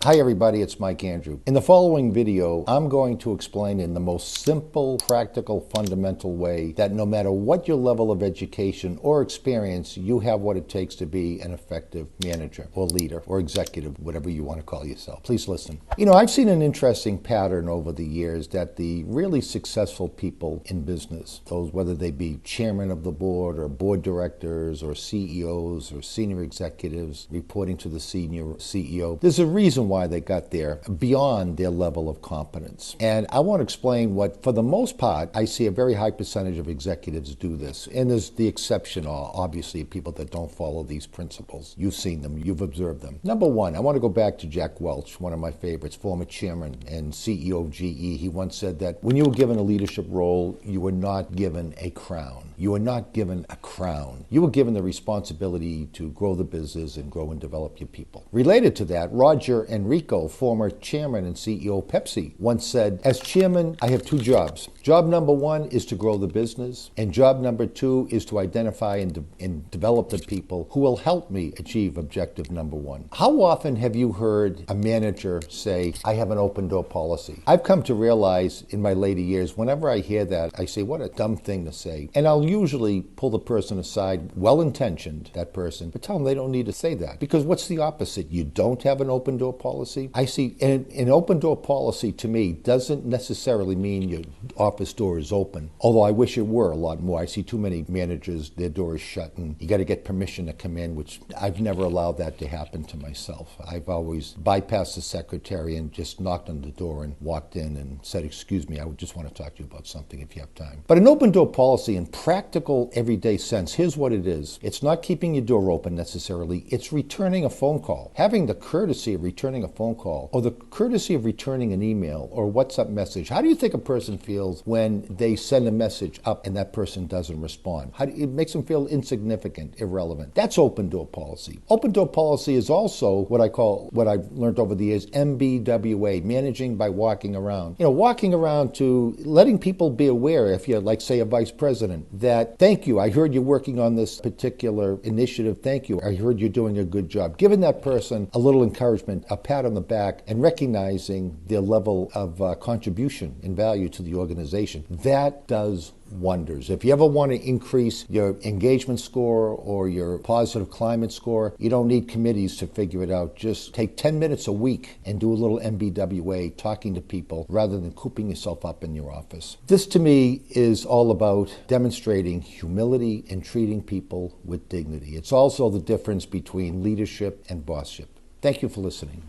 Hi everybody, it's Mike Andrew. In the following video, I'm going to explain in the most simple, practical, fundamental way that no matter what your level of education or experience, you have what it takes to be an effective manager or leader or executive, whatever you want to call yourself. Please listen. You know, I've seen an interesting pattern over the years that the really successful people in business, those whether they be chairman of the board or board directors or CEOs or senior executives reporting to the senior CEO, there's a reason why they got there beyond their level of competence. And I want to explain what, for the most part, I see a very high percentage of executives do this. And there's the exception, obviously, people that don't follow these principles. You've seen them, you've observed them. Number one, I want to go back to Jack Welch, one of my favorites, former chairman and CEO of GE. He once said that when you were given a leadership role, you were not given a crown. You were not given a crown. You were given the responsibility to grow the business and grow and develop your people. Related to that, Roger Enrico, former chairman and CEO of Pepsi, once said, as chairman, I have two jobs. Job number one is to grow the business, and job number two is to identify and develop the people who will help me achieve objective number one. How often have you heard a manager say, I have an open door policy? I've come to realize in my later years, whenever I hear that, I say, what a dumb thing to say. And I'll usually pull the person aside, well-intentioned, that person, but tell them they don't need to say that. Because what's the opposite? You don't have an open door policy? I see an open door policy to me doesn't necessarily mean your office door is open. Although I wish it were a lot more. I see too many managers, their door is shut and you got to get permission to come in, which I've never allowed that to happen to myself. I've always bypassed the secretary and just knocked on the door and walked in and said, excuse me, I would just want to talk to you about something if you have time. But an open door policy in practical, everyday sense, here's what it is. It's not keeping your door open necessarily. It's returning a phone call. Having the courtesy of returning a phone call or the courtesy of returning an email or WhatsApp message. How do you think a person feels when they send a message up and that person doesn't respond? It makes them feel insignificant, irrelevant. That's open door policy. Open door policy is also what I've learned over the years, MBWA, managing by walking around. You know, walking around to letting people be aware, if you're like, say, a vice president, that thank you, I heard you're working on this particular initiative, thank you, I heard you're doing a good job. Giving that person a little encouragement, a pat on the back, and recognizing their level of contribution and value to the organization. That does wonders. If you ever want to increase your engagement score or your positive climate score, you don't need committees to figure it out. Just take 10 minutes a week and do a little MBWA, talking to people rather than cooping yourself up in your office. This to me is all about demonstrating humility and treating people with dignity. It's also the difference between leadership and bossship. Thank you for listening.